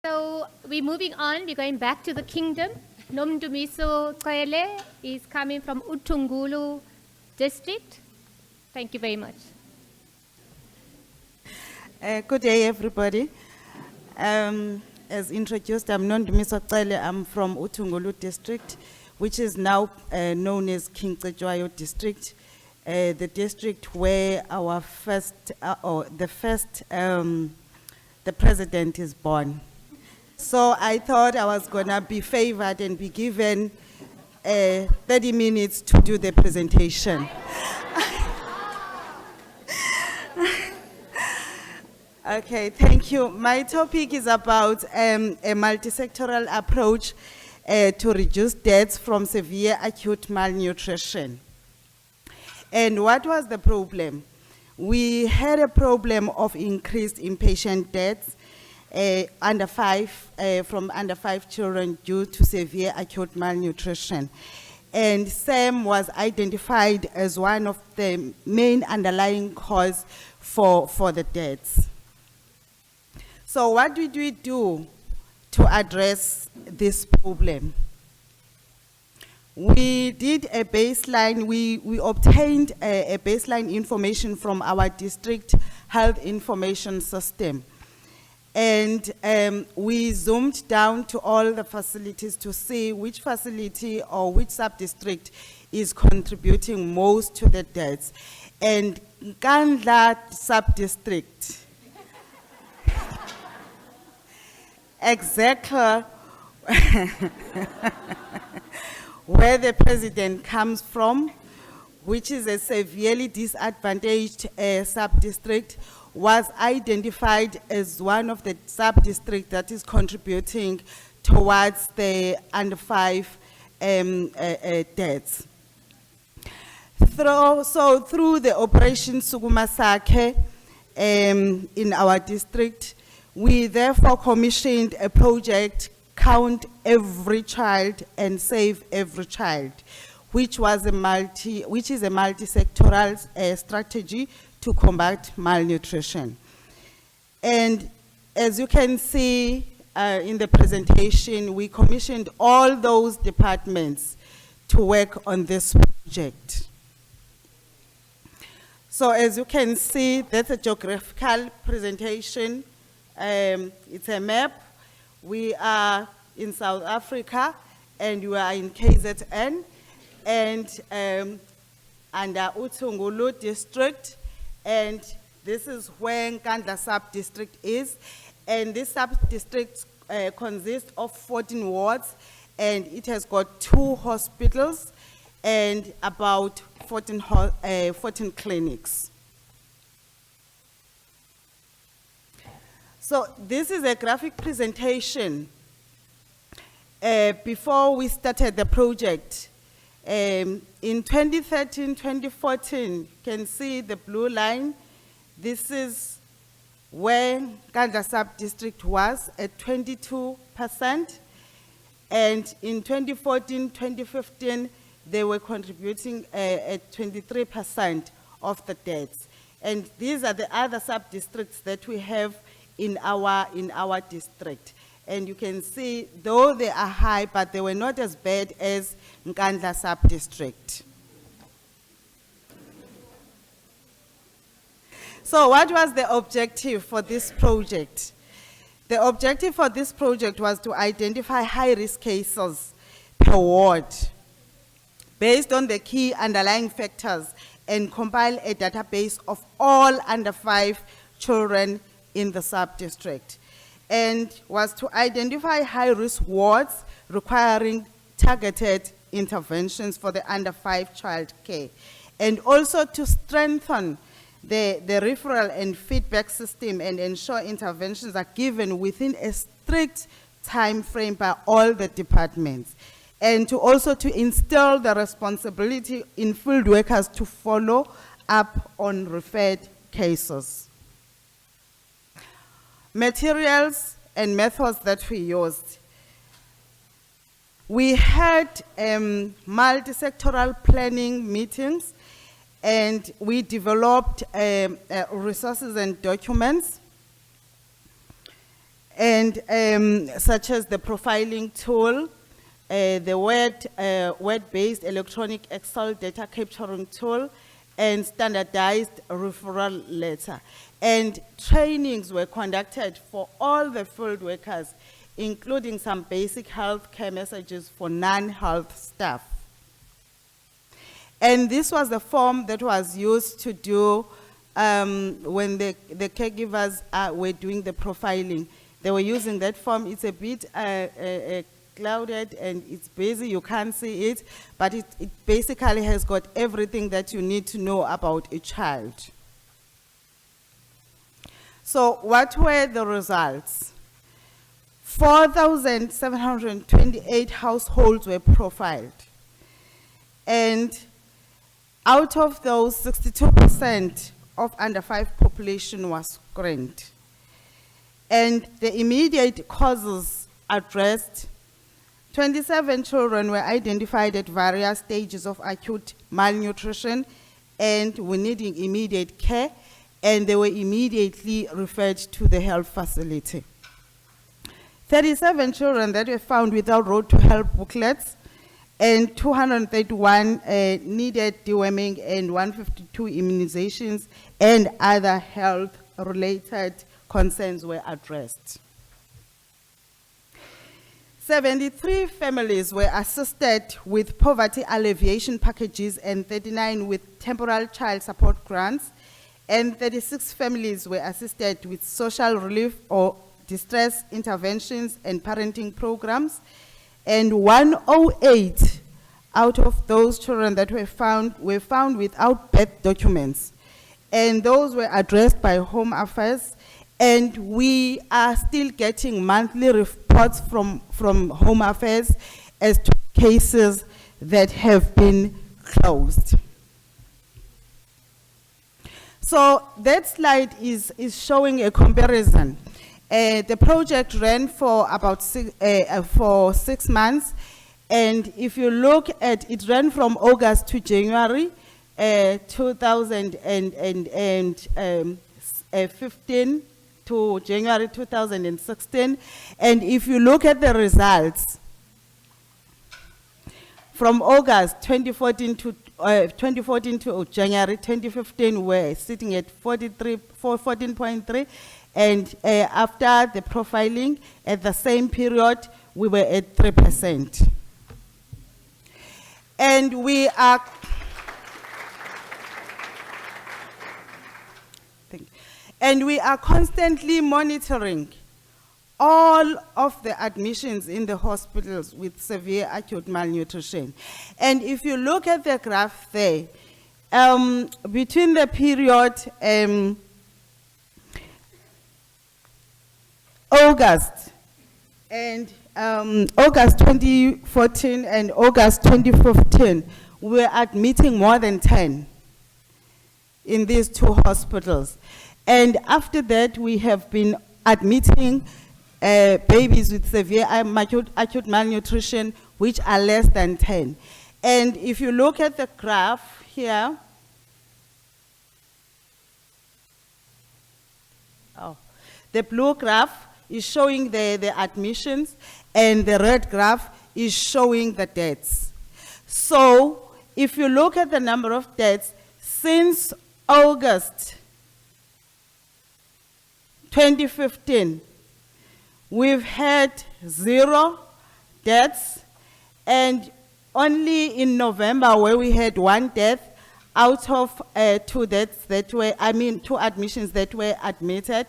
So we're moving on. We're going back to the kingdom. Nondumiso Cele is coming from Uthungulu District. Thank you very much. Good day, everybody. As introduced, I'm Nondumiso Cele. I'm from Uthungulu District, which is now known as King Cetshwayo District, the district where our the president is born. So I thought I was gonna be favored and be given 30 minutes to do the presentation. Okay, thank you. My topic is about a multi-sectoral approach to reduce deaths from severe acute malnutrition. And what was the problem? We had a problem of increased inpatient deaths from under 5 children due to severe acute malnutrition. And SAM was identified as one of the main underlying cause for the deaths. So what did we do to address this problem? We did a baseline, we obtained a baseline information from our district health information system. And we zoomed down to all the facilities to see which facility or which sub-district is contributing most to the deaths. And Nkandla sub-district, exactly where the president comes from, which is a severely disadvantaged sub-district, was identified as one of the sub-districts that is contributing towards the under 5 deaths. Through the Operation Sukuma Sakhe in our district, we therefore commissioned a project, Count Every Child and Save Every Child, which is a multi-sectoral strategy to combat malnutrition. And as you can see in the presentation, we commissioned all those departments to work on this project. So as you can see, that's a geographical presentation. It's a map. We are in South Africa and we are in KZN and under Uthungulu District, and this is where Nkandla sub-district is. And this sub-district consists of 14 wards, and it has got 2 hospitals and about 14 clinics. So this is a graphic presentation. Before we started the project, in 2013, 2014, you can see the blue line. This is where Nkandla sub-district was at 22%. And in 2014, 2015, they were contributing at 23% of the deaths. And these are the other sub-districts that we have in our district. And you can see, though they are high, but they were not as bad as Nkandla sub-district. So what was the objective for this project? The objective for this project was to identify high-risk cases per ward based on the key underlying factors and compile a database of all under 5 children in the sub-district, and was to identify high-risk wards requiring targeted interventions for the under 5 child care, and also to strengthen the referral and feedback system and ensure interventions are given within a strict time frame by all the departments, and to also to instill the responsibility in field workers to follow up on referred cases. Materials and methods that we used. We had multi-sectoral planning meetings, and we developed resources and documents. and such as the profiling tool, the word-based electronic Excel data capturing tool, and standardized referral letter. And trainings were conducted for all the field workers, including some basic health care messages for non-health staff. And this was the form that was used to do when the caregivers were doing the profiling. They were using that form. It's a bit clouded and it's busy, you can't see it, but it basically has got everything that you need to know about a child. So what were the results? 4,728 households were profiled. And out of those, 62% of under 5 population was screened. And the immediate causes addressed, 27 children were identified at various stages of acute malnutrition and were needing immediate care, and they were immediately referred to the health facility. 37 children that were found without road to health booklets, and 231 needed deworming, and 152 immunizations and other health-related concerns were addressed. 73 families were assisted with poverty alleviation packages and 39 with temporal child support grants, and 36 families were assisted with social relief or distress interventions and parenting programs, and 108 out of those children that were found without birth documents. And those were addressed by Home Affairs, and we are still getting monthly reports from Home Affairs as to cases that have been closed. So that slide is showing a comparison. The project ran for about 6 months, and if you look at it, ran from August to January 2015 to January 2016, and if you look at the results from August 2014 to January 2015, we're sitting at 14.3, and after the profiling, at the same period, we were at 3%. And we are, constantly monitoring all of the admissions in the hospitals with severe acute malnutrition. And if you look at the graph there, between the period August 2014 and August 2015, we were admitting more than 10 in these two hospitals. And after that, we have been admitting babies with severe acute malnutrition, which are less than 10. And if you look at the graph here, the blue graph is showing the admissions, and the red graph is showing the deaths. So if you look at the number of deaths, since August 2015, we've had 0 deaths, and only in November, where we had 1 death out of 2 deaths that were, 2 admissions that were admitted.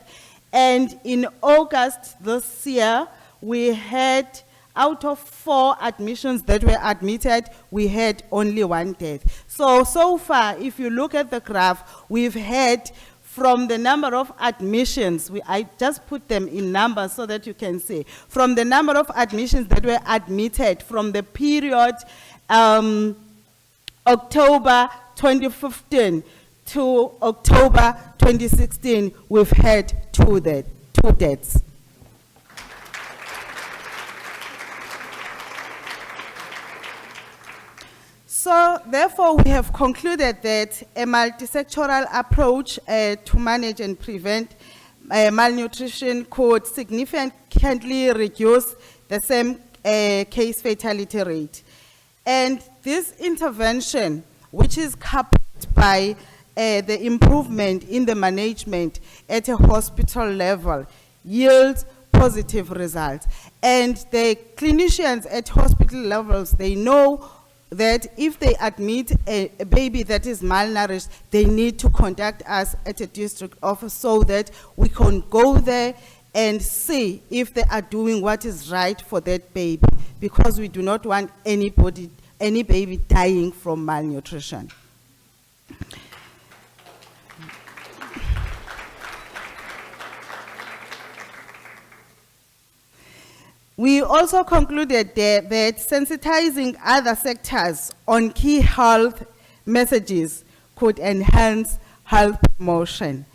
And in August this year, we had, out of 4 admissions that were admitted, we had only 1 death. So far, if you look at the graph, we've had, from the number of admissions, I just put them in numbers so that you can see, from the number of admissions that were admitted from the period October 2015 to October 2016, we've had 2 deaths. So therefore, we have concluded that a multi-sectoral approach to manage and prevent malnutrition could significantly reduce the same case fatality rate. And this intervention, which is coupled by the improvement in the management at a hospital level, yields positive results. And the clinicians at hospital levels, they know that if they admit a baby that is malnourished, they need to contact us at a district office so that we can go there and see if they are doing what is right for that baby, because we do not want any baby dying from malnutrition. We also concluded that sensitizing other sectors on key health messages could enhance health promotion.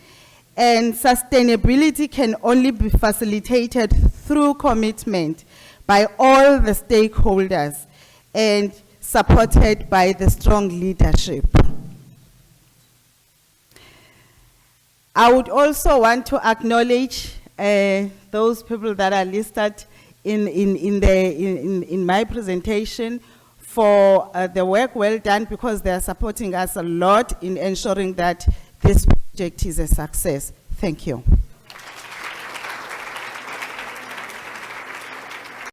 And sustainability can only be facilitated through commitment by all the stakeholders and supported by the strong leadership. I would also want to acknowledge those people that are listed in my presentation for the work well done, because they are supporting us a lot in ensuring that this project is a success. Thank you.